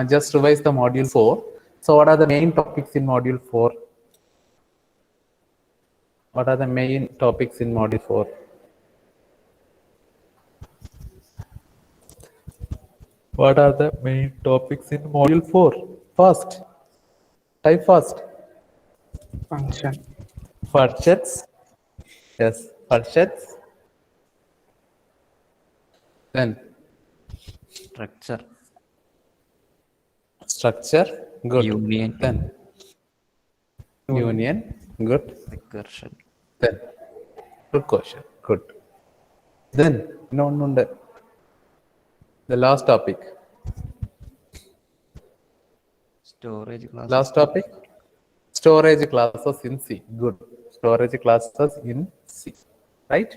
just revise the module 4. So what are the main topics in module 4? What are the main topics in module 4? What are the main topics in module 4? First, type first. Function. Functions. Yes, functions. Then Structure. structure. Good. Union. Then union. Good. Recursion. Then good question. Good. Then no. The last topic. Storage classes. Last topic. Storage classes in C. Good. Storage classes in C. Right.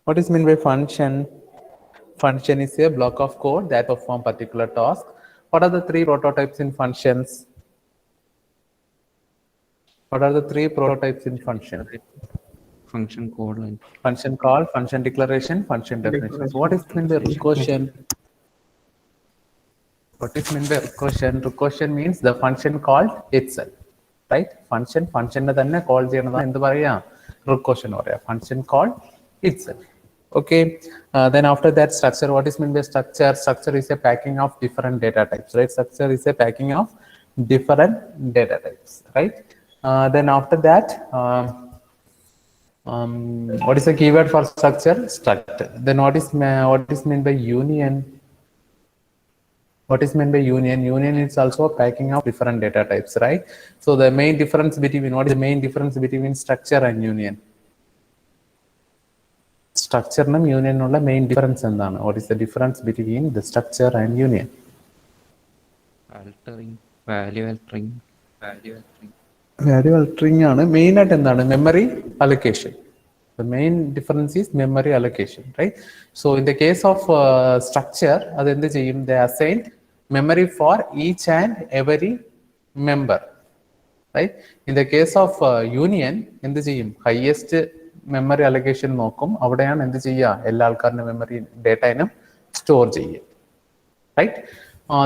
What is meant by function? Function is a block of code that perform particular task. What are the three prototypes in functions? What are the three prototypes in function? Function code line. Function call, function declaration, function definition. So what is meant by recursion? What is meant by recursion? Recursion means the function called itself, right? Function തന്നെ call ചെയ്യുന്നതാണ് എന്ത് പറയാ? Recursion പറയാ. Function called itself. Okay. Then after that, structure. What is meant by structure? Structure is a packing of different data types, right? Structure is a packing of different data types, right? Then after that, what is the keyword for structure? Structure. Then what is meant by union? What is meant by union? Union is also a packing of different data types, right? So the main difference between, what is the main difference between structure and union? Structure and union ulla main difference endana? What is the difference between the structure and union? Altering, value altering. Value altering aanu main aayittu endana? Memory allocation. The main difference is memory allocation, right? So in the case of structure, they assign memory for each and every member, right? In the case of union, highest memory allocation നോക്കും, അവിടെയാണ് എന്ത് ചെയ്യുക, എല്ലാ ആൾക്കാരുടെ memory ഡേറ്റയിനും store ചെയ്യുക, right?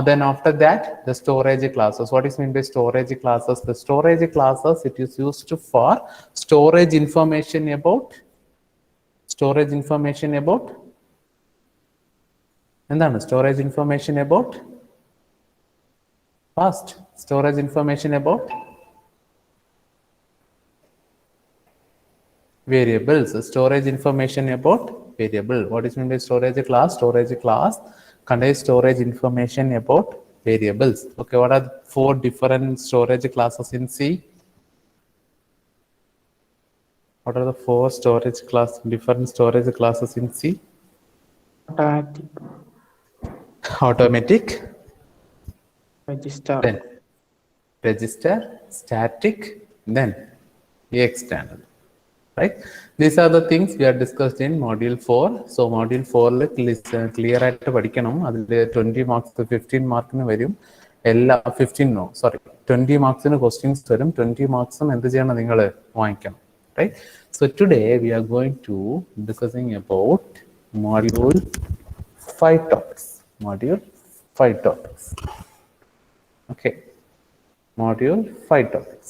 Then after that, the storage classes. What is meant by storage classes? The storage classes, it is used for storage information about എന്താണ് storage information about? First, storage information about variables. Storage information about variable. What is meant by storage class? Storage class contains storage information about variables. Okay, what are the 4 different storage classes in C? What are the 4 different storage classes in C? Automatic. Register. Then register, static, then external. Right? These are the things we are discussed in module 4. So module 4 clear ആയിട്ട് പഠിക്കണം. അതിൽ 20 marks 15 മാർക്കിന് വരും. 20 മാർക്സിന് questions വരും. 20 മാർക്സും എന്ത് ചെയ്യണം, നിങ്ങൾ വാങ്ങിക്കണം. Right? So today we are going to discussing about module 5 topics. Okay. Module 5 topics.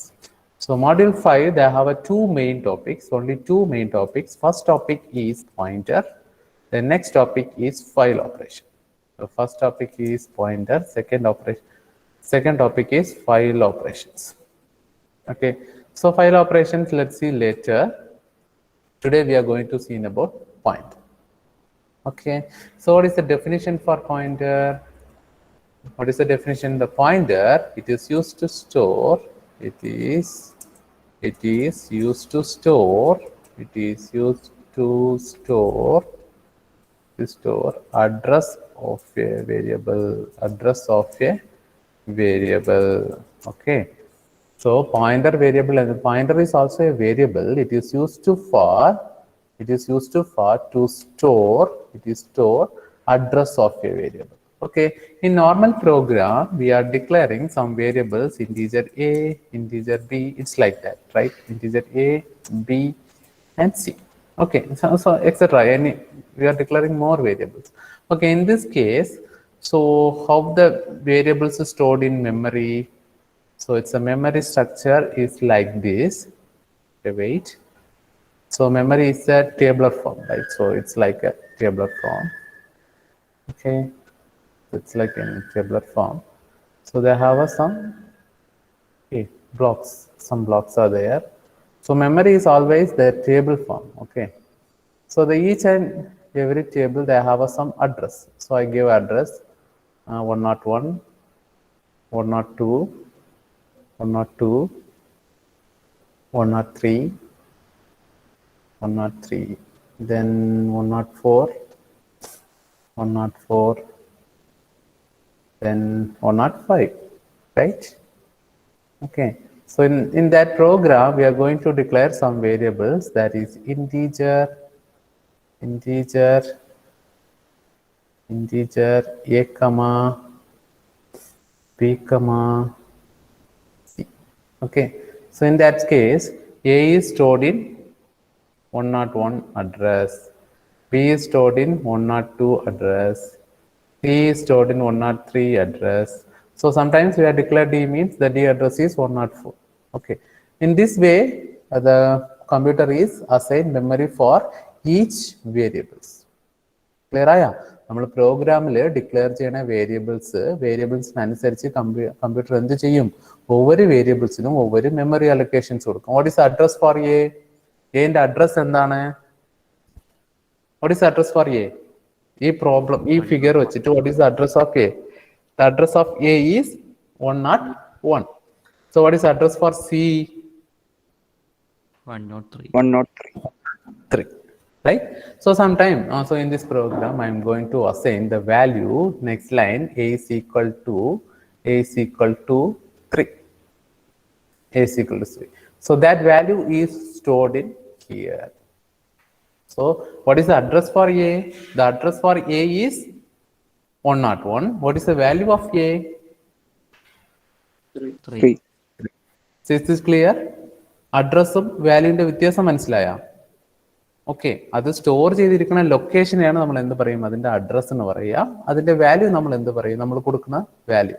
So module 5, they have 2 main topics, only 2 main topics. First topic is pointer. The next topic is file operation. The first topic is pointer, second topic is file operations. Okay. So file operations, let's see later. Today we are going to see about pointer. Okay. So what is the definition for pointer? What is the definition? The pointer, it is used to store, it is used to store address of a variable. Okay. So pointer variable, and the pointer is also a variable. It is used to store address of a variable. Okay. In normal program, we are declaring some variables, integer a, integer b. It's like that, right? Integer a, b, and c. Okay, so etc. Any we are declaring more variables. Okay, in this case, so how the variables are stored in memory? So it's a memory structure is like this. Okay, wait. So memory is a tabular form, right? So it's like a tabular form. Okay, it's like in tabular form. So they have some blocks. Some blocks are there. So memory is always the table form. Okay. So the each and every table they have some address. So I give address 101, 102, 102, 103, 103, then 104, 104, then 105, right? Okay. So in that program, we are going to declare some variables, that is integer, integer, integer, a comma, b comma, c. Okay. So in that case, a is stored in 101 address, b is stored in 102 address, c is stored in 103 address. So sometimes we are declared d means the d address is 104. Okay. In this way, the computer is assigned memory for each variables. Clear ആയ? നമ്മൾ പ്രോഗ്രാമിൽ declare ചെയ്യുന്ന വേരിയബിൾസിനനുസരിച്ച് computer എന്ത് ചെയ്യും? ഒவ்வொரு വേരിയബിൾസിനും ഒவ்வொരു memory അലൊക്കേഷൻസ് കൊടുക്കും. What is address four A? എന്റെ address എന്താണ്? What is address four A? ഈ പ്രോബ്ലം ഈ ഫിഗർ വെച്ചിട്ട് what is address of A? The address of A is 101. So what is address for C? 103. 103. Right? So sometime also in this program I am going to assign the value next line a is equal to 3. A is equal to 3. So that value is stored in here. So what is the address for A? The address for A is 101. What is the value of A? 3. So is this clear? അഡ്രസ്സും വാല്യൂവിന്റെ വ്യത്യാസം മനസ്സിലായ? Okay. അത് store ചെയ്തിരിക്കുന്ന ലൊക്കേഷനെയാണ് നമ്മൾ എന്ത് പറയും? അതിന്റെ address എന്ന് പറയുക. അതിന്റെ വാല്യൂ നമ്മൾ എന്ത് പറയും? നമ്മൾ കൊടുക്കുന്ന വാല്യൂ.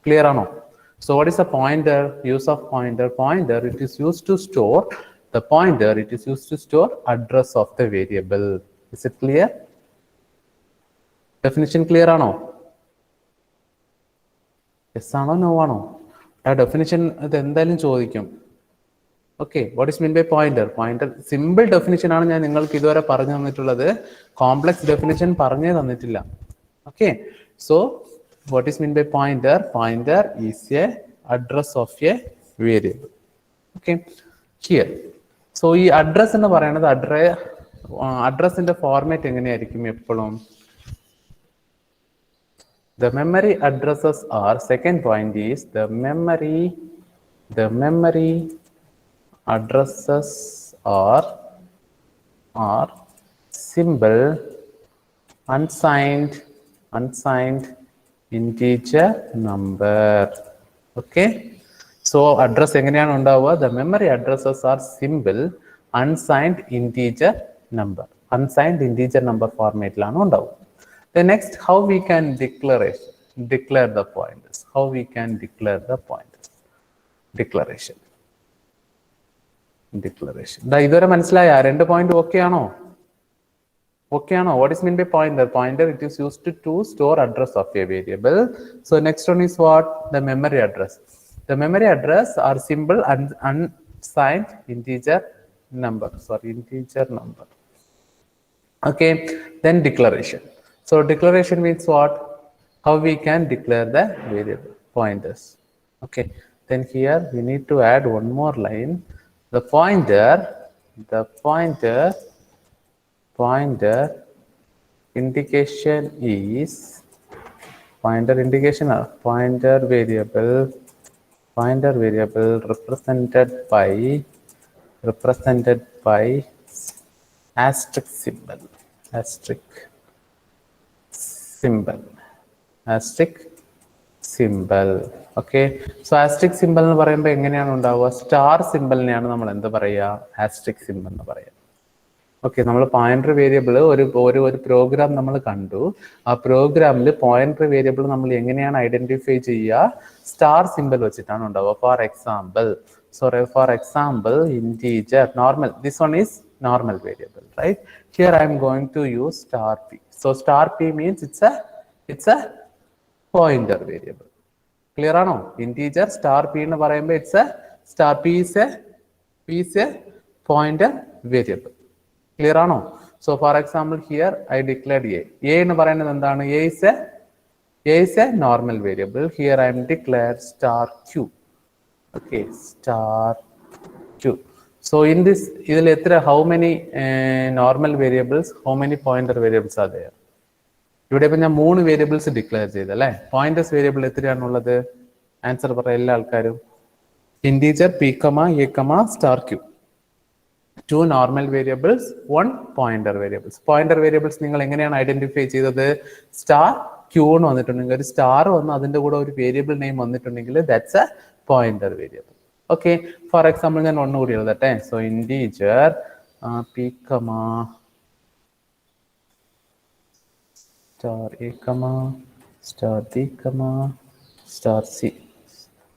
ക്ലിയർ ആണോ? So what is the pointer? Use of pointer. Pointer, it is used to store the pointer. It is used to store address of the variable. Is it clear? Definition clear ആണോ? Yes ആണോ no ആണോ? ആ definition അത് എന്തായാലും ചോദിക്കും. Okay. What is mean by pointer? Pointer simple definition ആണ് ഞാൻ നിങ്ങൾക്ക് ഇതുവരെ പറഞ്ഞു തന്നിട്ടുള്ളത്. കോംപ്ലക്സ് ഡെഫിനിഷൻ പറഞ്ഞേ തന്നിട്ടില്ല. Okay. So what is mean by pointer? Pointer is a address of a variable. Okay. Here. So ഈ അഡ്രസ് എന്ന് പറയുന്നത് അഡ്രസ്സിന്റെ ഫോർമാറ്റ് എങ്ങനെയായിരിക്കും എപ്പോഴും? The memory addresses are, second point is the memory addresses are symbol unsigned integer number. Okay. So address എങ്ങനെയാണ് ഉണ്ടാവുക? The memory addresses are symbol unsigned integer number. Unsigned integer number ഫോർമാറ്റിലാണ് ഉണ്ടാവുക. The next, how we can declare the pointers. How we can declare the pointers? Declaration. ഇതുവരെ മനസ്സിലായ? 2 point okay ആണോ? Okay ആണോ? What is mean by pointer? Pointer, it is used to store address of a variable. So next one is what? The memory address. The memory address are symbol unsigned integer number. Okay. Then declaration. So declaration means what? How we can declare the variable pointers. Okay. Then here we need to add one more line. The pointer indication is pointer variable represented by asterisk symbol. Okay. So asterisk symbol എന്ന് പറയുമ്പോൾ എങ്ങനെയാണ് ഉണ്ടാവുക? Star സിമ്പിളിനെയാണ് നമ്മൾ എന്ത് പറയുക? Asterisk simple എന്ന് പറയുക. Okay, നമ്മൾ പോയിന്റർ വേരിയബിൾ ഒരു പ്രോഗ്രാം നമ്മൾ കണ്ടു. ആ പ്രോഗ്രാമിൽ പോയിന്റർ വേരിയബിൾ നമ്മൾ എങ്ങനെയാണ് ഐഡന്റിഫൈ ചെയ്യുക? സ്റ്റാർ സിമ്പിൾ വെച്ചിട്ടാണ് ഉണ്ടാവുക. For example integer normal, this one is normal variable, right? Here I am going to use star p. So star p means it's a pointer variable. Clear ആണോ? Integer star p എന്ന് പറയുമ്പോൾ star p is a pointer variable. Clear ആണോ? So for example here I declared a എന്ന് പറയുന്നത് എന്താണ്? a is a normal variable. Here I am declared star q. Okay, star q. So in this, how many normal variables, how many pointer variables are there? ഇവിടെ ഇപ്പം ഞാൻ 3 variables declare ചെയ്തല്ലേ. Pointers variable എത്രയാണുള്ളത്? Answer പറ എല്ലാ ആൾക്കാരും. Integer p, a, star q. 2 normal variables, 1 pointer variables. Pointer variables നിങ്ങൾ എങ്ങനെയാണ് ഐഡന്റിഫൈ ചെയ്തത്? സ്റ്റാർ ക്യൂ എന്ന് വന്നിട്ടുണ്ടെങ്കിൽ, ഒരു സ്റ്റാർ വന്ന് അതിന്റെ കൂടെ ഒരു വേരിയബിൾ നെയിം വന്നിട്ടുണ്ടെങ്കിൽ that's A pointer variable. Okay, for example ഞാൻ ഒന്നുകൂടി എഴുതട്ടെ. So integer p, star a, star b, star c.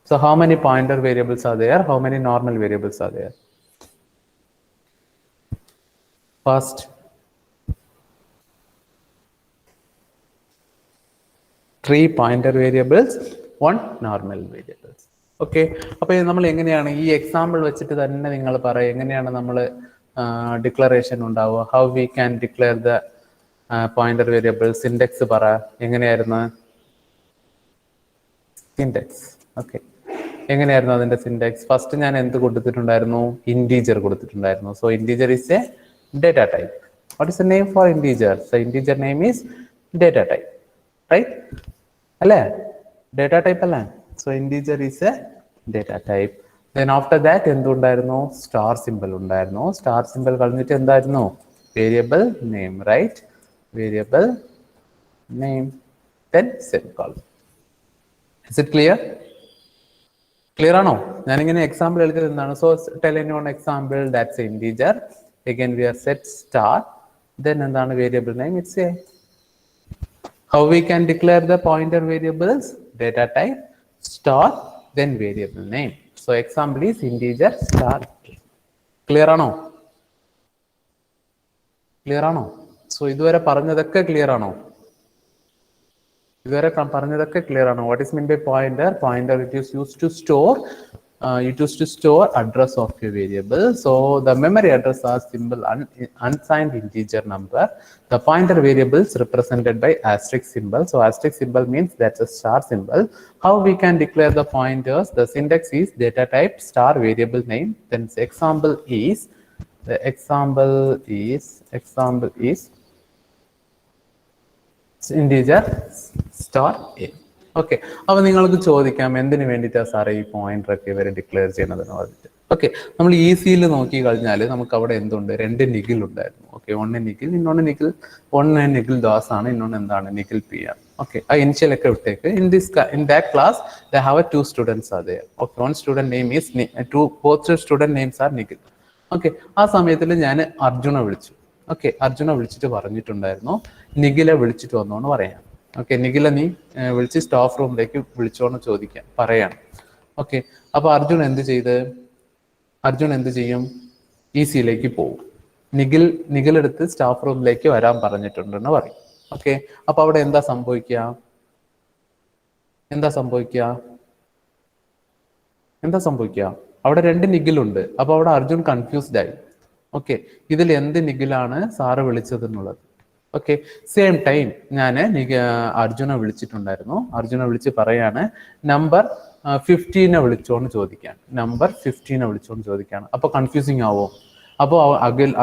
So how many pointer variables are there? How many normal variables are there? First, three pointer variables, one normal variables. Okay, അപ്പോൾ നമ്മൾ എങ്ങനെയാണ് ഈ example വെച്ചിട്ട് തന്നെ നിങ്ങൾ പറയുക എങ്ങനെയാണ് നമ്മൾ ഡിക്ലറേഷൻ ഉണ്ടാവുക? How we can declare the pointer variable? സിൻഡെക്സ് പറ, എങ്ങനെയായിരുന്നു സിൻഡെക്സ്? ഓക്കെ, എങ്ങനെയായിരുന്നു അതിന്റെ സിൻഡെക്സ്? ഫസ്റ്റ് ഞാൻ എന്ത് കൊടുത്തിട്ടുണ്ടായിരുന്നു? ഇന്റീജർ കൊടുത്തിട്ടുണ്ടായിരുന്നു. So integer is A data type. What is the name for integer? The integer name is data type, right? Alle data type alle. So integer is a data type. Then after that endu undayirunno? Star symbol undayirunno. Star symbol kalnittu endayirunno? Variable name, right? Variable name, then semicolon. Is it clear? Clear ആണോ? ഞാനിങ്ങനെ example എഴുതിയത് എന്താണ്? So tell any one example. That's integer. Again we are set star, then എന്താണ് variable name? It's a. How we can declare the pointer variables? Data type, star, then variable name. So example is integer star. Clear ആണോ? Clear ആണോ? So ഇതുവരെ പറഞ്ഞതൊക്കെ clear ആണോ? ഇതുവരെ പറഞ്ഞതൊക്കെ clear ആണോ? What is meant by pointer? Pointer, it is used to store address of a variable. So the memory address are simple unsigned integer number. The pointer variables represented by asterisk symbol. So asterisk symbol means that's a star symbol. How we can declare the pointers? The syntax is data type star variable name. Then example is integer star a. Okay, അപ്പൊ നിങ്ങൾക്ക് ചോദിക്കാം എന്തിനു വേണ്ടിയിട്ടാണ് സാറേ ഈ pointer ഒക്കെ ഇവരെ declare ചെയ്യുന്നതെന്ന് പറഞ്ഞിട്ട്. ഓക്കെ, നമ്മൾ ഈസിയിൽ നോക്കി കഴിഞ്ഞാൽ നമുക്ക് അവിടെ എന്തുണ്ട്? 2 നിഖിൽ ഉണ്ടായിരുന്നു. ഓക്കെ, ഒന്ന് നിഖിൽ ദാസ് ആണ്, ഇന്നൊന്ന് എന്താണ്? നിഖിൽ പി ആണ്. ഓക്കെ, ആ ഇനിഷ്യൽ ഒക്കെ വിട്ടേക്ക്. in that class they have 2 students are there. Okay, one student name is both student names are Nikhil. Okay, ആ സമയത്തിൽ ഞാൻ അർജുനെ വിളിച്ചു. ഓക്കെ, അർജുനെ വിളിച്ചിട്ട് പറഞ്ഞിട്ടുണ്ടായിരുന്നു നിഖിലെ വിളിച്ചിട്ട് വന്നോന്ന് പറയാം. ഓക്കെ, നിഖില നീ വിളിച്ച് സ്റ്റാഫ് റൂമിലേക്ക് വിളിച്ചോന്ന് ചോദിക്കാം പറയാണ്. ഓക്കെ, അപ്പൊ അർജുൻ എന്ത് ചെയ്യും? സിയിലേക്ക് പോകും. നിഖിൽ എടുത്ത് സ്റ്റാഫ് റൂമിലേക്ക് വരാൻ പറഞ്ഞിട്ടുണ്ടെന്ന് പറയും. ഓക്കെ, അപ്പൊ അവിടെ എന്താ സംഭവിക്കുക? അവിടെ 2 നിഖിലുണ്ട്. അപ്പൊ അവിടെ അർജുൻ കൺഫ്യൂസ്ഡ് ആയി. ഓക്കെ, ഇതിൽ എന്ത് നിഖിലാണ് സാറ് വിളിച്ചത് എന്നുള്ളത്. ഓക്കെ, സെയിം ടൈം ഞാൻ അർജുനെ വിളിച്ചിട്ടുണ്ടായിരുന്നു. അർജുനെ വിളിച്ച് പറയാണ് നമ്പർ 15 വിളിച്ചോന്ന് ചോദിക്കാണ്. അപ്പൊ കൺഫ്യൂസിങ് ആവോ? അപ്പോൾ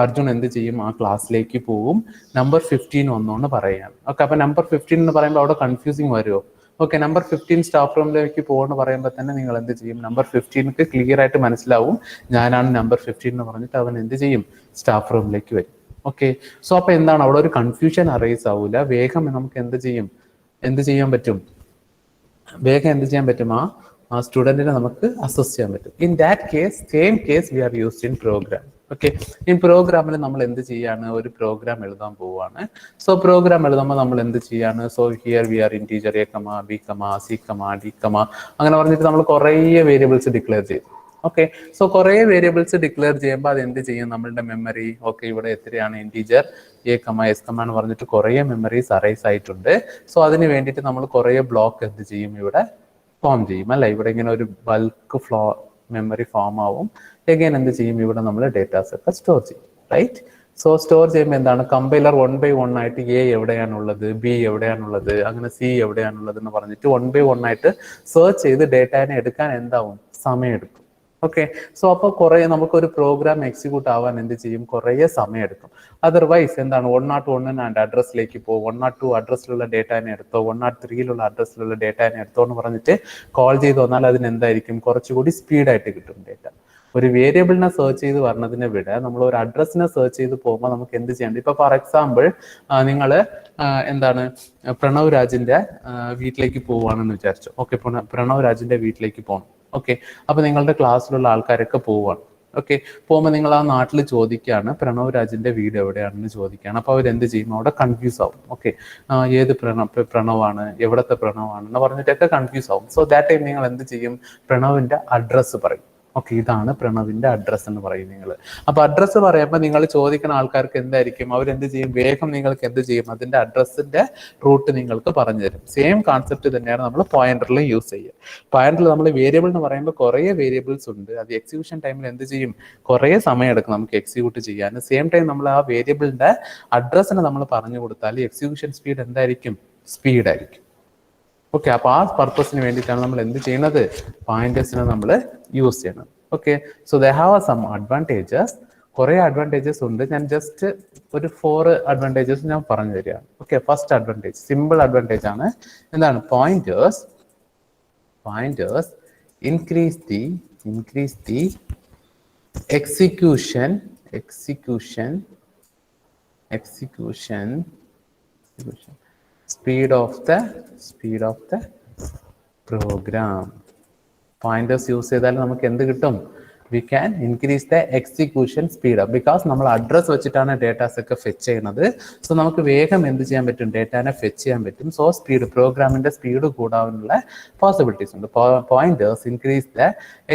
അർജുൻ എന്ത് ചെയ്യും? ആ ക്ലാസ്സിലേക്ക് പോവും, നമ്പർ 15 വന്നോന്ന് പറയാണ്. ഓക്കെ, അപ്പൊ നമ്പർ 15 എന്ന് പറയുമ്പോൾ അവിടെ കൺഫ്യൂസിങ് വരുമോ? ഓക്കെ, നമ്പർ 15 സ്റ്റാഫ് റൂമിലേക്ക് പോകുമെന്ന് പറയുമ്പോൾ തന്നെ നിങ്ങൾ എന്ത് ചെയ്യും? നമ്പർ 15 ക്ലിയർ ആയിട്ട് മനസ്സിലാവും ഞാനാണ് നമ്പർ 15 എന്ന് പറഞ്ഞിട്ട് അവൻ എന്ത് ചെയ്യും? സ്റ്റാഫ് റൂമിലേക്ക് വരും. ഓക്കെ, സോ അപ്പൊ എന്താണ് അവിടെ ഒരു കൺഫ്യൂഷൻ അറൈസ് ആവൂല. വേഗം നമുക്ക് എന്ത് ചെയ്യാൻ പറ്റും? ആ സ്റ്റുഡന്റിനെ നമുക്ക് അസസ് ചെയ്യാൻ പറ്റും. In that case, same case we are used in program. Okay, ഈ പ്രോഗ്രാമിൽ നമ്മൾ എന്ത് ചെയ്യാണ്, ഒരു പ്രോഗ്രാം എഴുതാൻ പോവുകയാണ്. സോ പ്രോഗ്രാം എഴുതുമ്പോൾ നമ്മൾ എന്ത് ചെയ്യാണ്, so here we are integer a comma b comma c comma d comma അങ്ങനെ പറഞ്ഞിട്ട് നമ്മൾ കുറേ വേരിയബിൾസ് ഡിക്ലെയർ ചെയ്യും. ഓക്കെ, സോ കുറേ വേരിയബിൾസ് ഡിക്ലെയർ ചെയ്യുമ്പോൾ അത് എന്ത് ചെയ്യും, നമ്മളുടെ മെമ്മറി, ഓക്കെ ഇവിടെ എത്രയാണ് ഇൻറ്റീജർ എ കമ എസ് കമ എന്ന് പറഞ്ഞിട്ട് കുറേ മെമ്മറീസ് അറൈസ് ആയിട്ടുണ്ട്. സോ അതിന് വേണ്ടിയിട്ട് നമ്മൾ കുറേ ബ്ലോക്ക് എന്ത് ചെയ്യും, ഇവിടെ ഫോം ചെയ്യും അല്ല, ഇവിടെ ഇങ്ങനെ ഒരു ബൾക്ക് മെമ്മറി ഫോം ആവും. എഗെയിൻ എന്ത് ചെയ്യും, ഇവിടെ നമ്മൾ ഡേറ്റാസ് ഒക്കെ സ്റ്റോർ ചെയ്യും, റൈറ്റ്. സോ സ്റ്റോർ ചെയ്യുമ്പോൾ എന്താണ്, കമ്പൈലർ 1 by 1 ആയിട്ട് എ എവിടെയാണുള്ളത്, ബി എവിടെയാണുള്ളത്, അങ്ങനെ സി എവിടെയാണുള്ളത് എന്ന് പറഞ്ഞിട്ട് 1 by 1 ആയിട്ട് സെർച്ച് ചെയ്ത് ഡേറ്റാനെ എടുക്കാൻ എന്താവും, സമയം എടുക്കും. ഓക്കെ, സോ അപ്പോൾ കുറേ നമുക്കൊരു പ്രോഗ്രാം എക്സിക്യൂട്ട് ആവാൻ എന്ത് ചെയ്യും, കുറേ സമയം എടുക്കും. അതർവൈസ് എന്താണ്, 101 ആൻഡ് അഡ്രസ്സിലേക്ക് പോകും, 102 അഡ്രസ്സിലുള്ള ഡേറ്റാനെ എടുത്തോ, 103 അഡ്രസ്സിലുള്ള ഡേറ്റാനെ എടുത്തോ എന്ന് പറഞ്ഞിട്ട് കോൾ ചെയ്ത് വന്നാൽ അതിന് എന്തായിരിക്കും, കുറച്ചുകൂടി സ്പീഡായിട്ട് കിട്ടും ഡേറ്റ. ഒരു വേരിയബിളിനെ സെർച്ച് ചെയ്ത് പറഞ്ഞതിനെ വിட നമ്മൾ ഒരു അഡ്രസ്സിനെ സെർച്ച് ചെയ്ത് പോകുമ്പോൾ നമുക്ക് എന്ത് ചെയ്യണം. ഇപ്പൊ ഫോർ എക്സാമ്പിൾ നിങ്ങൾ എന്താണ് പ്രണവ് രാജിന്റെ വീട്ടിലേക്ക് പോവുകയാണെന്ന് വിചാരിച്ചു. ഓക്കെ, പ്രണവ് രാജിന്റെ വീട്ടിലേക്ക് പോകണം. ഓക്കെ, അപ്പൊ നിങ്ങളുടെ ക്ലാസ്സിലുള്ള ആൾക്കാരൊക്കെ പോവുകയാണ്. ഓക്കെ, പോകുമ്പോൾ നിങ്ങൾ ആ നാട്ടിൽ ചോദിക്കുകയാണ് പ്രണവ് രാജിന്റെ വീട് എവിടെയാണെന്ന് ചോദിക്കുകയാണ്. അപ്പോൾ അവരെന്ത് ചെയ്യും, അവിടെ കൺഫ്യൂസ് ആവും. ഓക്കെ, ഏത് പ്രണവാണ്, എവിടത്തെ പ്രണവാണ് എന്ന് പറഞ്ഞിട്ടൊക്കെ കൺഫ്യൂസ് ആവും. സോ ദാറ്റ് ടൈം നിങ്ങൾ എന്ത് ചെയ്യും, പ്രണവിന്റെ അഡ്രസ്സ് പറയും. ഓക്കെ, ഇതാണ് പ്രണവിന്റെ അഡ്രസ്സ് എന്ന് പറയും നിങ്ങൾ. അപ്പൊ അഡ്രസ്സ് പറയുമ്പോൾ നിങ്ങൾ ചോദിക്കുന്ന ആൾക്കാർക്ക് എന്തായിരിക്കും, അവരെന്ത് ചെയ്യും, വേഗം നിങ്ങൾക്ക് എന്ത് ചെയ്യും, അതിന്റെ അഡ്രസ്സിന്റെ റൂട്ട് നിങ്ങൾക്ക് പറഞ്ഞു തരും. സെയിം കോൺസെപ്റ്റ് തന്നെയാണ് നമ്മൾ പോയിന്ററിൽ യൂസ് ചെയ്യുക. പോയിന്ററിൽ നമ്മൾ വേരിയബിൾ എന്ന് പറയുമ്പോൾ കുറേ വേരിയബിൾസ് ഉണ്ട്. അത് എക്സിക്യൂഷൻ ടൈമിൽ എന്ത് ചെയ്യും, കുറേ സമയം എടുക്കും നമുക്ക് എക്സിക്യൂട്ട് ചെയ്യാൻ. സെയിം ടൈം നമ്മൾ ആ വേരിയബിളിന്റെ അഡ്രസ്സിനെ നമ്മൾ പറഞ്ഞു കൊടുത്താൽ എക്സിക്യൂഷൻ സ്പീഡ് എന്തായിരിക്കും, സ്പീഡായിരിക്കും. ഓക്കെ, അപ്പൊ ആ പർപ്പസിന് വേണ്ടിയിട്ടാണ് നമ്മൾ എന്ത് ചെയ്യുന്നത്, പോയിന്റേഴ്സിനെ നമ്മൾ യൂസ് ചെയ്യണം. Okay, so they have some advantages. കുറെ അഡ്വാൻറ്റേജസ് ഉണ്ട്. ഞാൻ ജസ്റ്റ് ഒരു 4 അഡ്വാൻറ്റേജസ് ഞാൻ പറഞ്ഞു തരികയാണ്. Okay, first advantage simple advantage ആണ്. എന്താണ്, പോയിന്റേഴ്സ് increase the execution speed of the program. Pointers use ചെയ്താൽ നമുക്ക് എന്ത് കിട്ടും, we can increase the execution speed up, because നമ്മൾ അഡ്രസ് വെച്ചിട്ടാണ് ഡേറ്റാസ് ഒക്കെ ഫെച്ച് ചെയ്യുന്നത്. സോ നമുക്ക് വേഗം എന്ത് ചെയ്യാൻ പറ്റും, ഡേറ്റാനെ ഫെച്ച് ചെയ്യാൻ പറ്റും. സോ പ്രോഗ്രാമിന്റെ സ്പീഡ് കൂടാനുള്ള പോസിബിലിറ്റീസ് ഉണ്ട്. Pointers increase the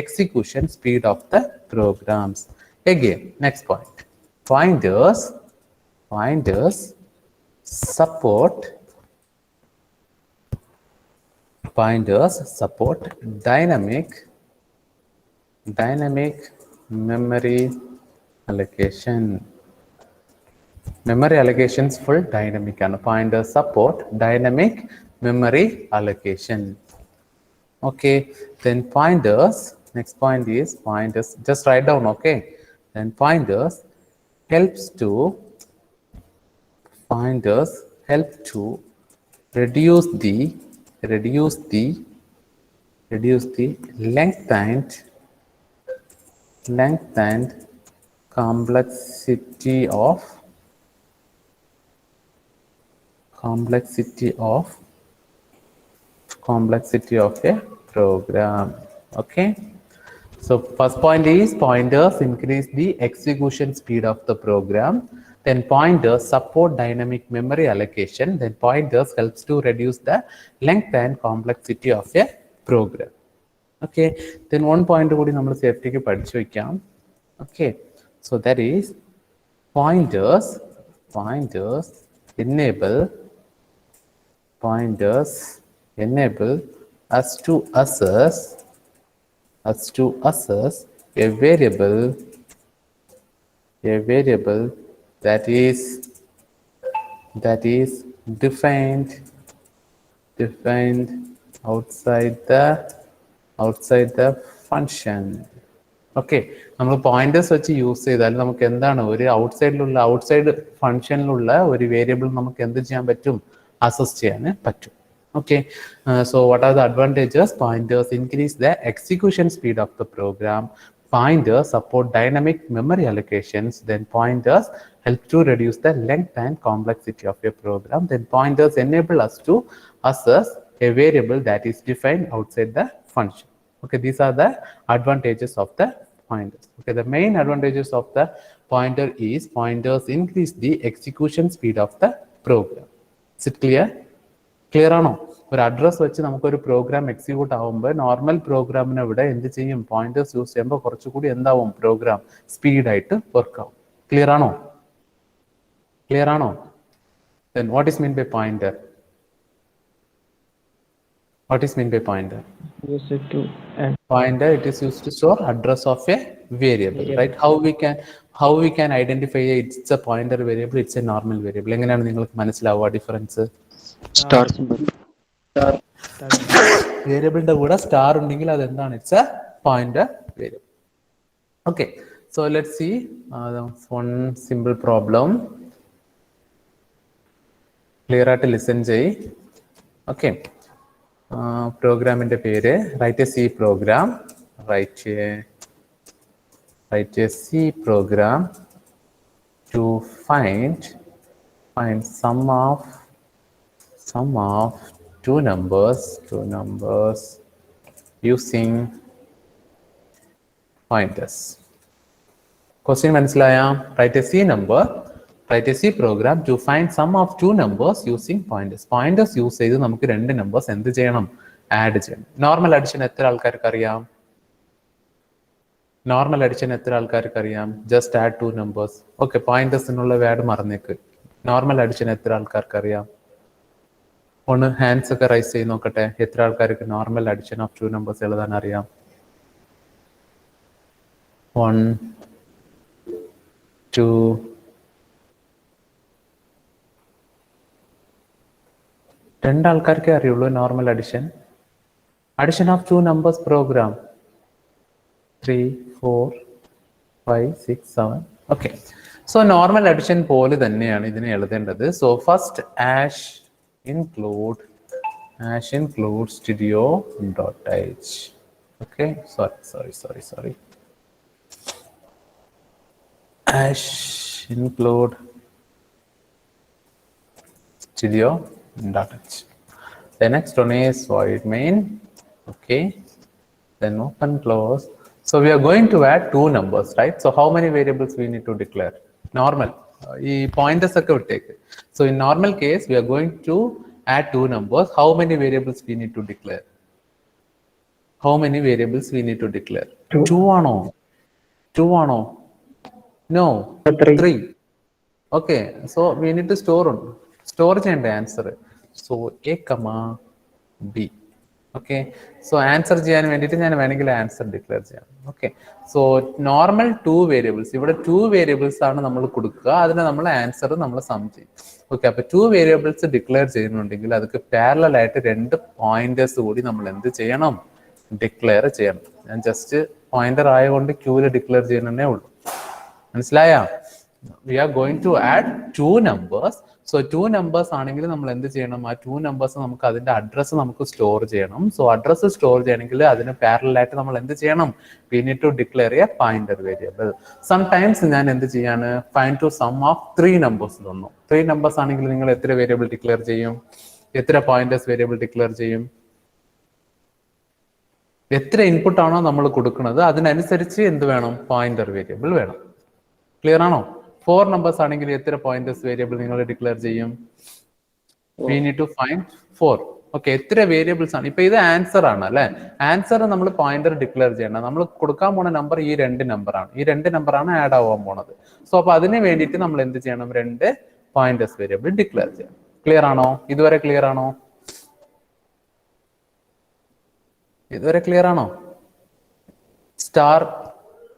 execution speed of the programs. Again, next point, pointers support dynamic memory allocation. Memory allocations full dynamic and pointers support dynamic memory allocation. Okay, then pointers, next point is pointers, just write down. Okay, then pointers help to reduce the length and complexity of a program. Okay, so first point is pointers increase the execution speed of the program. Then pointers support dynamic memory allocation. Then pointers helps to reduce the length and complexity of a program. Okay, then one point കൂടി നമ്മൾ സേഫ്റ്റിക്ക് പഠിച്ചു വെക്കാം. Okay, so that is pointers enable us to assess a variable that is defined outside the function. Okay, നമ്മൾ pointers വെച്ച് use ചെയ്താൽ നമുക്ക് എന്താണ്, ഒരു ഔട്ട്സൈഡ് ഫംഗ്ഷനിലുള്ള ഒരു വേരിയബിൾ നമുക്ക് എന്ത് ചെയ്യാൻ പറ്റും, അസസ് ചെയ്യാൻ പറ്റും. Okay, so what are the advantages? Pointers increase the execution speed of the program. Pointers support dynamic memory allocations. Then pointers help to reduce the length and complexity of a program. Then pointers enable us to assess a variable that is defined outside the function. Okay, these are the advantages of the pointers. Okay, the main advantages of the pointer is pointers increase the execution speed of the program. Is it clear? Clear ആണോ? ഒരു address വെച്ച് നമുക്കൊരു program execute ആവുമ്പോൾ normal പ്രോഗ്രാമിനെ ഇവിടെ എന്ത് ചെയ്യും? Pointers use ചെയ്യുമ്പോൾ കുറച്ചുകൂടി എന്താവും? പ്രോഗ്രാം സ്പീഡായിട്ട് വർക്ക് ആവും. ക്ലിയർ ആണോ? ക്ലിയർ ആണോ? Then what is mean by pointer? What is mean by pointer? Use it to add Pointer, it is used to store address of a variable, right? How we can identify it's a pointer variable, it's a normal variable. എങ്ങനെയാണ് നിങ്ങൾക്ക് മനസ്സിലാവുക difference? star symbol. വേരിയബിളിന്റെ കൂടെ star ഉണ്ടെങ്കിൽ അത് എന്താണ്? It's a pointer variable. Okay, so let's see one simple problem. Clear ആയിട്ട് listen ചെയ്. ഓക്കെ, പ്രോഗ്രാമിന്റെ പേര് write a C program. Write a C program to find sum of two numbers using pointers. Question മനസ്സിലായ? Write a C program to find sum of two numbers using pointers. Pointers use ചെയ്ത് നമുക്ക് രണ്ട് numbers എന്ത് ചെയ്യണം? Add ചെയ്യണം. Normal addition എത്ര ആൾക്കാർക്ക് അറിയാം? Just add two numbers. Okay, പോയിന്റേഴ്സിനുള്ള വേർഡ് മറന്നേക്ക്. നോർമൽ അഡിഷൻ എത്ര ആൾക്കാർക്ക് അറിയാം? ഒന്ന് ഹാൻഡ്സ് ഒക്കെ റൈസ് ചെയ്ത് നോക്കട്ടെ. എത്ര ആൾക്കാർക്ക് normal addition of two numbers എഴുതാൻ അറിയാം? 1 2 രണ്ട് ആൾക്കാർക്കേ അറിയുള്ളൂ normal addition of two numbers program. 3 4 5 6 7. Okay, so normal addition പോലെ തന്നെയാണ് ഇതിനെ എഴുതേണ്ടത്. So first hash include studio.h. okay, sorry, ash include studio.h. the next one is void main. Okay, then open close. So we are going to add two numbers, right? So how many variables we need to declare? Normal ഈ pointers ഒക്കെ വിട്ടേക്ക്. So in normal case we are going to add two numbers. How many variables we need to declare? Two ആണോ? No, 3. Okay, so we need to store ചെയ്യേണ്ട answer. So A, B. Okay, so answer ചെയ്യാൻ വേണ്ടിയിട്ട് ഞാൻ വേണമെങ്കിൽ answer declare ചെയ്യാം. Okay, so normal 2 variables, ഇവിടെ 2 variables ആണ് നമ്മൾ കൊടുക്കുക. അതിനെ നമ്മൾ ആൻസർ നമ്മൾ സം ചെയ്യും. ഓക്കെ, അപ്പൊ 2 വേരിയബിൾസ് ഡിക്ലെയർ ചെയ്യുന്നുണ്ടെങ്കിൽ അതിക്ക് പാരലൽ ആയിട്ട് 2 പോയിന്റേഴ്സ് കൂടി നമ്മൾ എന്ത് ചെയ്യണം? ഡിക്ലെയർ ചെയ്യണം. ഞാൻ ജസ്റ്റ് പോയിന്റർ ആയതുകൊണ്ട് ക്യൂല് ഡിക്ലെയർ ചെയ്യുന്നതേ ഉള്ളൂ. മനസ്സിലായ? we are going to add two numbers. So two numbers ആണെങ്കിൽ നമ്മൾ എന്ത് ചെയ്യണം? ആ 2 numbers നമുക്ക് അതിന്റെ അഡ്രസ്സ് നമുക്ക് സ്റ്റോർ ചെയ്യണം. സോ അഡ്രസ്സ് സ്റ്റോർ ചെയ്യണമെങ്കിൽ അതിന് പാരലൽ ആയിട്ട് നമ്മൾ എന്ത് ചെയ്യണം? we need to declare a pointer variable. Sometimes ഞാൻ എന്ത് ചെയ്യാണ്? find to sum of 3 numbers തന്നു. 3 numbers ആണെങ്കിൽ നിങ്ങൾ എത്ര വേരിയബിൾ ഡിക്ലെയർ ചെയ്യും? എത്ര പോയിന്റേഴ്സ് വേരിയബിൾ ഡിക്ലെയർ ചെയ്യും? എത്ര ഇൻപുട്ട് ആണോ നമ്മൾ കൊടുക്കുന്നത് അതിനനുസരിച്ച് എന്ത് വേണം? പോയിന്റർ വേരിയബിൾ വേണം. ക്ലിയർ ആണോ? 4 numbers ആണെങ്കിൽ എത്ര പോയിന്റേഴ്സ് വേരിയബിൾ നിങ്ങൾ ഡിക്ലെയർ ചെയ്യും? we need to find 4. Okay, എത്ര വേരിയബിൾസ് ആണ്? ഇപ്പൊ ഇത് ആൻസർ ആണ് അല്ലെ? ആൻസർ നമ്മൾ പോയിന്റർ ഡിക്ലെയർ ചെയ്യണം. നമ്മൾ കൊടുക്കാൻ പോണ നമ്പർ ഈ 2 നമ്പറാണ്. ഈ 2 നമ്പറാണ് ആഡ് ആവാൻ പോണത്. സോ അപ്പൊ അതിന് വേണ്ടിയിട്ട് നമ്മൾ എന്ത് ചെയ്യണം? 2 പോയിന്റേഴ്സ് വേരിയബിൾ ഡിക്ലെയർ ചെയ്യണം. ക്ലിയർ ആണോ? ഇതുവരെ ക്ലിയർ ആണോ? സ്റ്റാർ.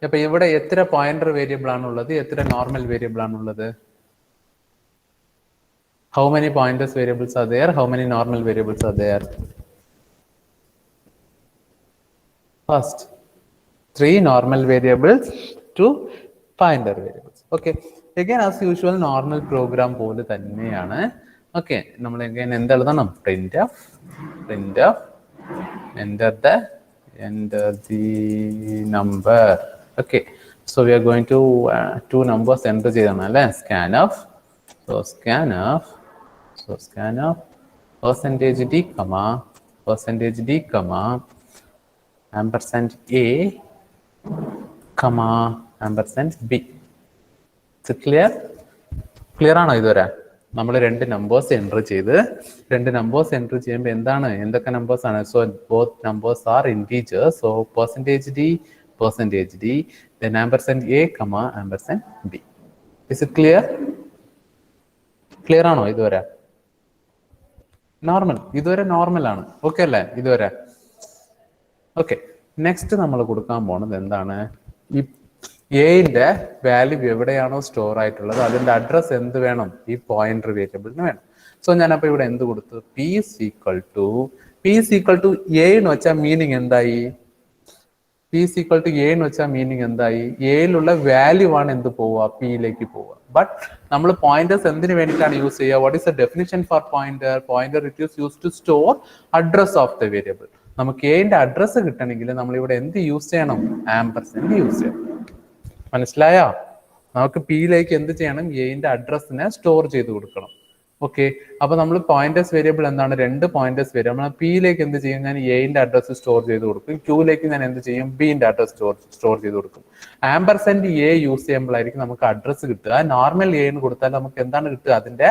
അപ്പൊ ഇവിടെ എത്ര പോയിന്റർ വേരിയബിൾ ആണുള്ളത്? എത്ര നോർമൽ വേരിയബിൾ ആണുള്ളത്? How many pointers variables are there? How many normal variables are there? First, 3 normal variables, 2 pointer variables. Okay. Again, as usual, normal program പോലെ തന്നെയാണ്. Okay. നമ്മൾ again എന്ത് എഴുതണം? printf, enter the number. Okay. So we are going to 2 numbers enter ചെയ്യണം അല്ലേ? scanf. So scanf percentage d comma ampersand a comma ampersand b. Is it clear? Clear ആണോ ഇതുവരെ? നമ്മൾ രണ്ട് നമ്പേഴ്സ് എൻ്റർ ചെയ്ത് ചെയ്യുമ്പോൾ എന്തൊക്കെ നമ്പേഴ്സ് ആണ്? So both numbers are integers. So percentage d then ampersand a comma ampersand b. Is it clear? Clear ആണോ ഇതുവരെ? നോർമൽ, ഇതുവരെ നോർമൽ ആണ്. ഓക്കെ അല്ലേ ഇതുവരെ? ഓക്കെ, നെക്സ്റ്റ് നമ്മൾ കൊടുക്കാൻ പോണത് എന്താണ്? ഈ എന്റെ വാല്യൂ എവിടെയാണോ സ്റ്റോർ ആയിട്ടുള്ളത് അതിന്റെ അഡ്രസ് എന്ത് വേണം? ഈ പോയിന്റർ വേരിയബിളിന് വേണം. സോ ഞാനപ്പോ ഇവിടെ എന്ത് കൊടുത്തു? p is equal to a എന്ന് വെച്ചാൽ മീനിങ് എന്തായി? p is equal to a എന്ന് വെച്ചാൽ മീനിങ് എന്തായി? എയിലുള്ള വാല്യൂ ആണ് എന്ത് പോവുക? പിയിലേക്ക് പോവുക. ബട്ട് നമ്മൾ പോയിന്റേഴ്സ് എന്തിനു വേണ്ടിയിട്ടാണ് യൂസ് ചെയ്യുക? What is the definition for pointer? Pointer it is use to store address of the variable. നമുക്ക് എന്റെ അഡ്രസ് കിട്ടണമെങ്കിൽ നമ്മൾ ഇവിടെ എന്ത് യൂസ് ചെയ്യണം? ആംപർസൻഡ് യൂസ് ചെയ്യണം. മനസ്സിലായോ? നമുക്ക് പിയിലേക്ക് എന്ത് ചെയ്യണം? എന്റെ അഡ്രസ്സിനെ സ്റ്റോർ ചെയ്ത് കൊടുക്കണം. ഓക്കെ, അപ്പൊ നമ്മൾ പോയിന്റേഴ്സ് വേരിയബിൾ എന്താണ്? രണ്ട് പോയിന്റേഴ്സ് വേരിയബിൾ. പിയിലേക്ക് എന്ത് ചെയ്യും? ഞാൻ എന്റെ അഡ്രസ് സ്റ്റോർ ചെയ്ത് കൊടുക്കും. ക്യൂയിലേക്ക് ഞാൻ എന്ത് ചെയ്യും? ബിന്റെ അഡ്രസ് സ്റ്റോർ ചെയ്ത് കൊടുക്കും. ആംപർസൻഡ് എ യൂസ് ചെയ്യുമ്പോഴായിരിക്കും നമുക്ക് അഡ്രസ് കിട്ടുക. നോർമൽ എ എന്ന് കൊടുത്താൽ നമുക്ക് എന്താണ് കിട്ടുക? അതിന്റെ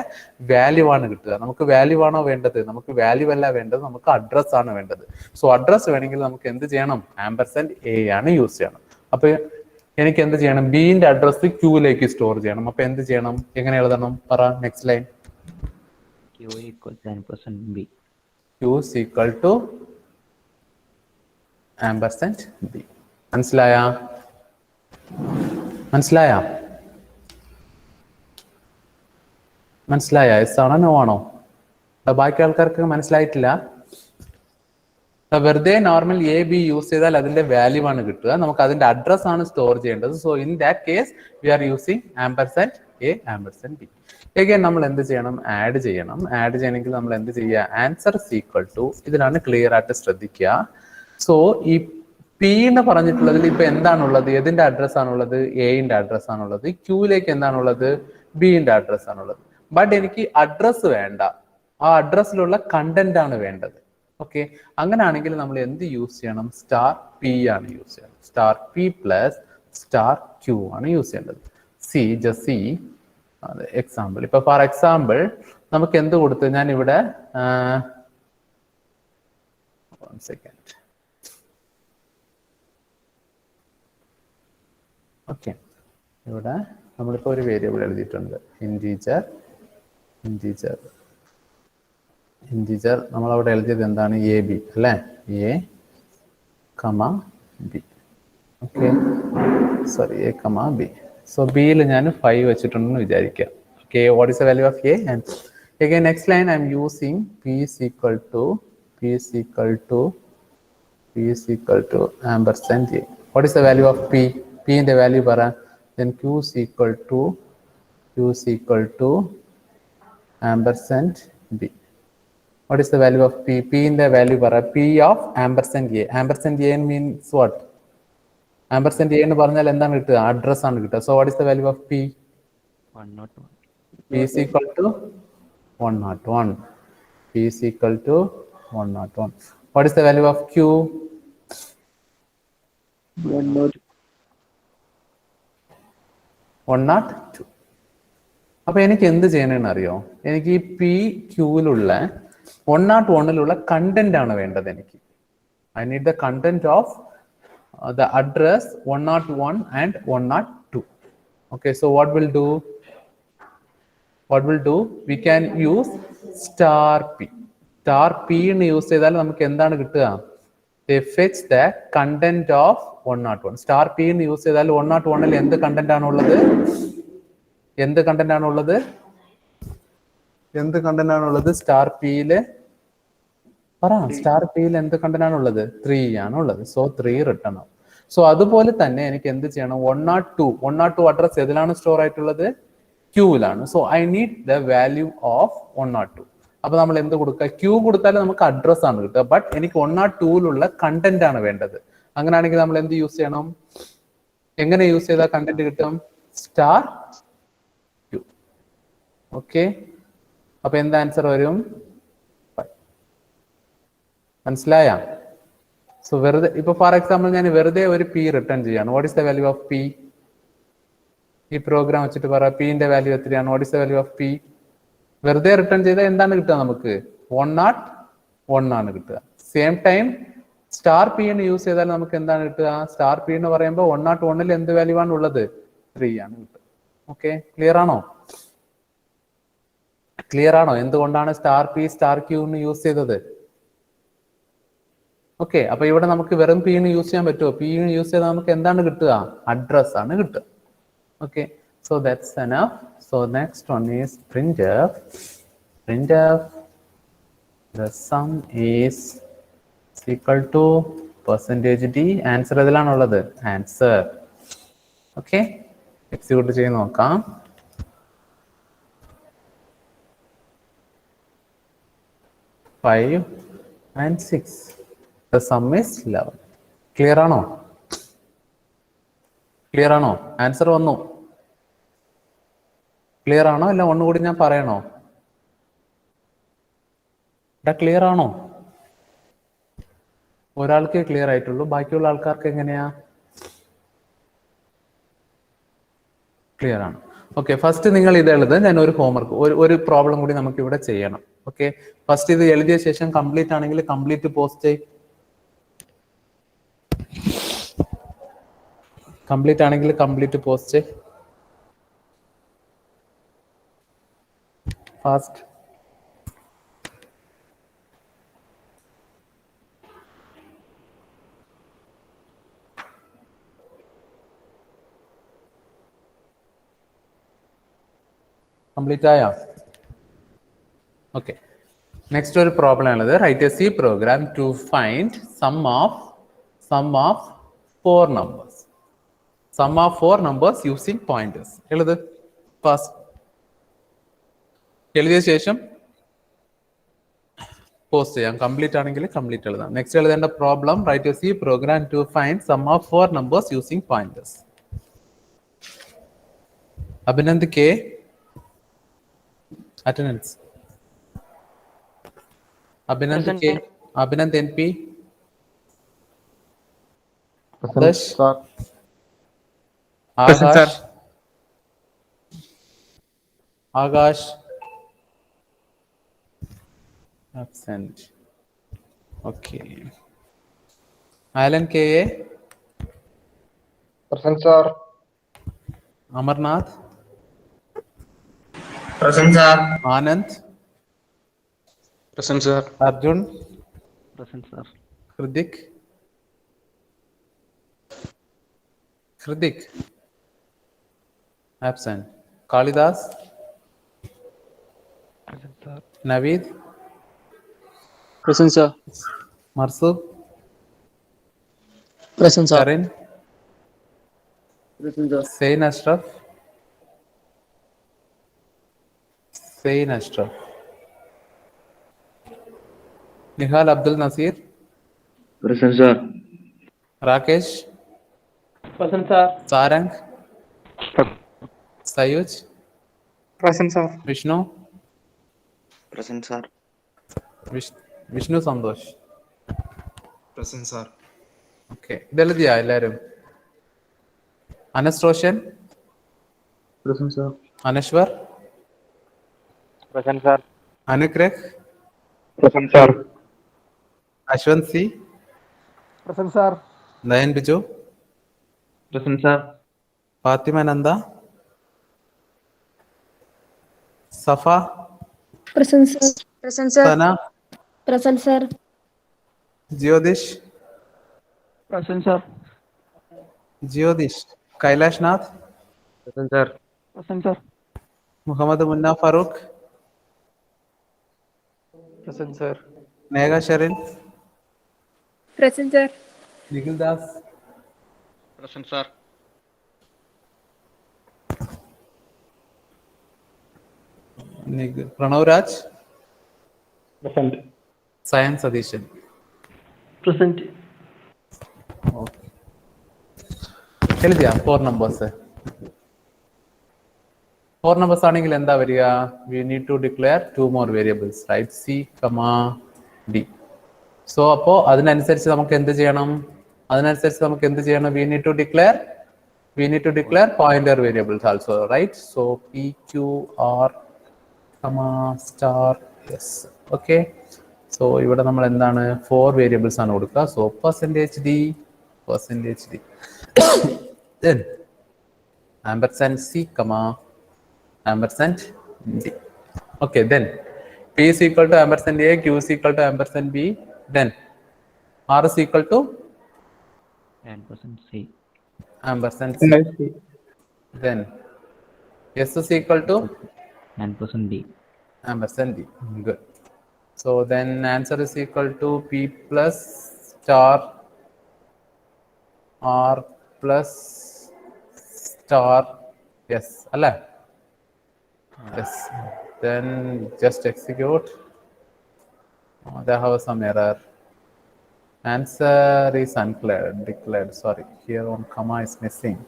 വാല്യൂ ആണ് കിട്ടുക. നമുക്ക് വാല്യൂ ആണോ വേണ്ടത്? നമുക്ക് വാല്യൂ അല്ല വേണ്ടത്, നമുക്ക് അഡ്രസ് ആണ് വേണ്ടത്. സോ അഡ്രസ് വേണമെങ്കിൽ നമുക്ക് എന്ത് ചെയ്യണം? ആംപർസൻഡ് എ ആണ് യൂസ് ചെയ്യണം. അപ്പൊ എനിക്ക് എന്ത് ചെയ്യണം? ബിന്റെ അഡ്രസ് ക്യൂയിലേക്ക് സ്റ്റോർ ചെയ്യണം. അപ്പൊ എന്ത് ചെയ്യണം? എങ്ങനെ എഴുതണം? പറ, next line. Q equals ampersand b. Q is equal to ampersand b. മനസ്സിലായ? എസ് ആണോ നോ ആണോ? ബാക്കി ആൾക്കാർക്ക് മനസ്സിലായിട്ടില്ല? വെറുതെ നോർമൽ എ ബി യൂസ് ചെയ്താൽ അതിന്റെ വാല്യൂ ആണ് കിട്ടുക. നമുക്ക് അതിന്റെ അഡ്രസ് ആണ് സ്റ്റോർ ചെയ്യേണ്ടത്. So in that case we are using ampersand a ampersand b. Again നമ്മൾ എന്ത് ചെയ്യണം? ആഡ് ചെയ്യണമെങ്കിൽ നമ്മൾ എന്ത് ചെയ്യുക? ആൻസർ is equal to, ഇതിലാണ് ക്ലിയർ ആയിട്ട് ശ്രദ്ധിക്കുക. സോ ഈ പി എന്ന് പറഞ്ഞിട്ടുള്ളതിൽ ഇപ്പൊ എന്താണുള്ളത്? ഏതിന്റെ അഡ്രസ് ആണുള്ളത്? എന്റെ അഡ്രസ് ആണുള്ളത്. ക്യൂയിലേക്ക് എന്താണുള്ളത്? ബിന്റെ അഡ്രസ് ആണുള്ളത്. ബട്ട് എനിക്ക് അഡ്രസ് വേണ്ട, ആ അഡ്രസ്സിലുള്ള കണ്ടന്റ് ആണ് വേണ്ടത്. ഓക്കെ, അങ്ങനെയാണെങ്കിൽ നമ്മൾ എന്ത് യൂസ് ചെയ്യണം? സ്റ്റാർ പി ആണ് യൂസ് ചെയ്യണം. Star P plus star Q ആണ് യൂസ് ചെയ്യേണ്ടത്. See example. ഇപ്പൊ ഫോർ എക്സാമ്പിൾ നമുക്ക് എന്ത് കൊടുത്ത്? ഞാൻ ഇവിടെ ഓക്കെ, ഇവിടെ നമ്മളിപ്പോ ഒരു വേരിയബിൾ എഴുതിയിട്ടുണ്ട്, ഇന്റീജർ നമ്മൾ അവിടെ എഴുതിയത് എന്താണ്? എ ബി അല്ലേ? A comma b. Okay, sorry, a comma b. So ബിയിൽ ഞാൻ 5 വെച്ചിട്ടുണ്ടെന്ന് വിചാരിക്കുക. Okay, what is the value of a? And again next line I am using p is equal to ampersand a. What is the value of p? P in the value para, then q is equal to ampersand b. What is the value of p? P in the value para, p of ampersand a. Ampersand a means what? Ampersand a എന്ന് പറഞ്ഞാൽ എന്താണ് കിട്ടുക? Address ആണ് കിട്ടുക. So what is the value of p? 101. p is equal to 101. P is equal to 101. What is the value of q? 102. 102. അപ്പൊ എനിക്ക് എന്ത് ചെയ്യണമെന്ന് അറിയോ? എനിക്ക് ഈ പി ക്യൂവിലുള്ള 101ലുള്ള കണ്ടന്റ് ആണ് വേണ്ടത്. എനിക്ക് I need the content of the address 101 and 102. Okay, so what will do? We can use star p. Star p എന്ന് യൂസ് ചെയ്താൽ നമുക്ക് എന്താണ് കിട്ടുക? They fetch the content of 101. Star p എന്ന് യൂസ് ചെയ്താൽ 101ൽ എന്ത് കണ്ടന്റ് ആണുള്ളത്? സ്റ്റാർ പിയില് പറ. സ്റ്റാർ പിയിൽ എന്ത് കണ്ടന്റ് ആണുള്ളത്? 3 ആണുള്ളത്. സോ 3 റിട്ടേൺ ആവും. സോ അതുപോലെ തന്നെ എനിക്ക് എന്ത് ചെയ്യണം? 102 അഡ്രസ് ഏതിലാണ് സ്റ്റോർ ആയിട്ടുള്ളത്? ക്യൂവിലാണ്. So I need the value of 102. അപ്പൊ നമ്മൾ എന്ത് കൊടുക്കുക? ക്യൂ കൊടുത്താൽ നമുക്ക് അഡ്രസ് ആണ് കിട്ടുക. ബട്ട് എനിക്ക് 102ലുള്ള കണ്ടന്റ് ആണ് വേണ്ടത്. അങ്ങനെയാണെങ്കിൽ നമ്മൾ എന്ത് യൂസ് ചെയ്യണം? എങ്ങനെ യൂസ് ചെയ്താൽ കണ്ടന്റ് കിട്ടും? Star Q. ഓക്കെ, അപ്പൊ എന്ത് ആൻസർ വരും? മനസ്സിലായ? സോ വെറുതെ ഇപ്പൊ ഫോർ എക്സാമ്പിൾ ഞാൻ വെറുതെ ഒരു പി റിട്ടേൺ ചെയ്യാണ്. What is the value of P? ഈ പ്രോഗ്രാം വെച്ചിട്ട് പറ പിന്റെ വാല്യൂ എത്രയാണ്? What is the value of P? വെറുതെ റിട്ടേൺ ചെയ്താൽ എന്താണ് കിട്ടുക നമുക്ക്? 101 ആണ് കിട്ടുക. സെയിം ടൈം സ്റ്റാർ പി എന്ന് യൂസ് ചെയ്താൽ നമുക്ക് എന്താണ് കിട്ടുക? സ്റ്റാർ പി എന്ന് പറയുമ്പോൾ 101ൽ എന്ത് വാല്യൂ ആണ് ഉള്ളത്? 3 ആണ് കിട്ടുക. ഓക്കെ, ക്ലിയർ ആണോ? ക്ലിയർ ആണോ എന്തുകൊണ്ടാണ് സ്റ്റാർ പി സ്റ്റാർ ക്യൂ എന്ന് യൂസ് ചെയ്തത്? ഓക്കെ, അപ്പൊ ഇവിടെ നമുക്ക് വെറും പി എന്ന് യൂസ് ചെയ്യാൻ പറ്റുമോ? പി യൂസ് ചെയ്താൽ നമുക്ക് എന്താണ് കിട്ടുക? അഡ്രസ് ആണ് കിട്ടുക. Okay, so that's enough. So next one is printf. Printf, the sum is equal to percentage d. Answer ഇതിലാണുള്ളത്, ആൻസർ. ഓക്കെ, എക്സിക്യൂട്ട് ചെയ്ത് നോക്കാം. Five and 6. The sum is 11. Clear ആണോ? ക്ലിയർ ആണോ? ആൻസർ വന്നു. ക്ലിയർ ആണോ? അല്ല ഒന്നുകൂടി ഞാൻ പറയണോ? ക്ലിയർ ആണോ? ഒരാൾക്ക് ക്ലിയർ ആയിട്ടുള്ളൂ, ബാക്കിയുള്ള ആൾക്കാർക്ക് എങ്ങനെയാ? ക്ലിയർ ആണ്. ഓക്കെ, ഫസ്റ്റ് നിങ്ങൾ ഇത് എഴുതുക. ഞാൻ ഒരു ഹോംവർക്ക്, ഒരു പ്രോബ്ലം കൂടി നമുക്ക് ഇവിടെ ചെയ്യണം. ഓക്കെ, ഫസ്റ്റ് ഇത് എഴുതിയ ശേഷം കംപ്ലീറ്റ് ആണെങ്കിൽ കംപ്ലീറ്റ് പോസ്റ്റ് ചെയ്യും. കംപ്ലീറ്റ് ആണെങ്കിൽ കംപ്ലീറ്റ് പോസ്റ്റ് ഫാസ്റ്റ്. കംപ്ലീറ്റ് ആയോ? ഓക്കെ, നെക്സ്റ്റ് ഒരു പ്രോബ്ലം ഉള്ളത്. Write a C program to find sum of 4 numbers. Sum of 4 numbers using pointers. എഴുത് ഫസ്റ്റ്. എഴുതിയ ശേഷം പോസ്റ്റ് ചെയ്യാം. കംപ്ലീറ്റ് ആണെങ്കിൽ കംപ്ലീറ്റ് എഴുതാം. നെക്സ്റ്റ് എഴുതേണ്ട problem, write a C program to find sum of 4 numbers using pointers. Abhinand K, attendance. Abhinand K, Abhinand N P, Akash, Akash absent. Okay. Alan K. Present, sir. Amarnath. Present, sir. Anand. Present, sir. Arjun. Present, sir. Hridik. Hridik. Absent. Kalidas. Present, sir. Naveed. Present, sir. Marsuk. Present, sir. Karin. Present, sir. Sain Ashraf. Sain Ashraf. Nihal Abdul Nasir. Present, sir. Rakesh. Present, sir. Sarang. Sayuj. Present, sir. Vishnu. Present, sir. Vishnu Sandosh. Present, sir. Okay, ഇതെഴുതിയാ എല്ലാരും? അനസ്ട്രോഷൻ. Present, sir. Anashwar. Present, sir. Anugrah. Present, sir. Ashwanth C. Present, sir. Nayan Biju. Present, sir. Fathima Nanda. Safa. Present, sir. Present, sir. Sana. Present, sir. Jyothish. Present, sir. Jyothish. Kailash Nath. Present, sir. Present, sir. Muhammad Munna Farooq. Present, sir. Neha Sherin. Present, sir. Nikhil Das. Present, sir. Pranav Raj. Present. സയൻ Satheesan. Present. എഴുതിയാ 4 numbers? 4 numbers ആണെങ്കിൽ എന്താ വരിക? We need to declare 2 more variables, right? C, D. So അപ്പോൾ അതിനനുസരിച്ച് നമുക്ക് എന്ത് ചെയ്യണം? We need to declare pointer variables also, right? So PQR comma star yes. Okay. So ഇവിടെ നമ്മൾ എന്താണ് 4 വേരിയബിൾസ് ആണ് കൊടുക്കുക. So %d then ampersand c comma ampersand d. Okay, then p is equal to ampersand a, q is equal to ampersand b, then r is equal to ampersand c, ampersand c, then s is equal to ampersand d. ampersand d. Good. So then answer is equal to p plus star r plus star yes, alla? Yes. Then just execute. Oh, they have some error. Answer is declared. Sorry, here one comma is missing.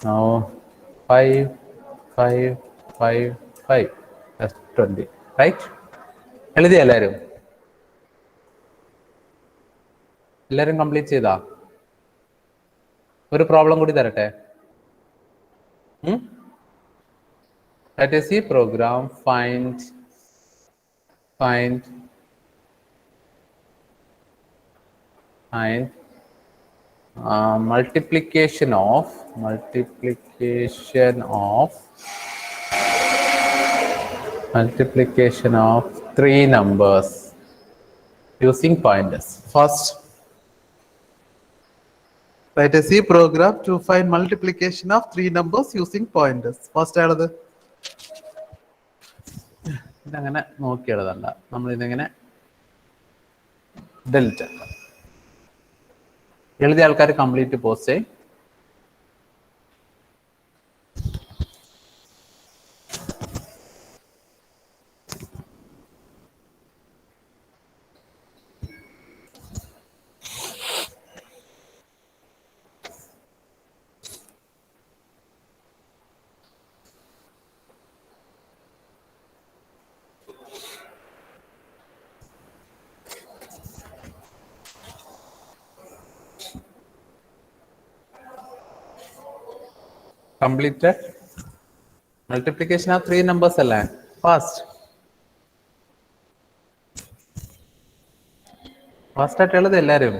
Now 5, 5, 5, 5. That's 20. Right? എഴുതിയ എല്ലാവരും complete ചെയ്താ? ഒരു problem കൂടി തരട്ടെ. Let us see program find multiplication of 3 numbers using pointers. First, let us see program to find multiplication of 3 numbers using pointers. First ആണത് ഇതങ്ങനെ നോക്കി എഴുതണ്ട, നമ്മൾ ഇതെങ്ങനെ ഡെലിറ്റ് ആക്കാം. എഴുതിയ ആൾക്കാർ കംപ്ലീറ്റ് പോസ്റ്റ് ചെയ്യും. Completed multiplication of 3 numbers അല്ലേ? ഫാസ്റ്റ് ആയിട്ട് എഴുതി എല്ലാവരും.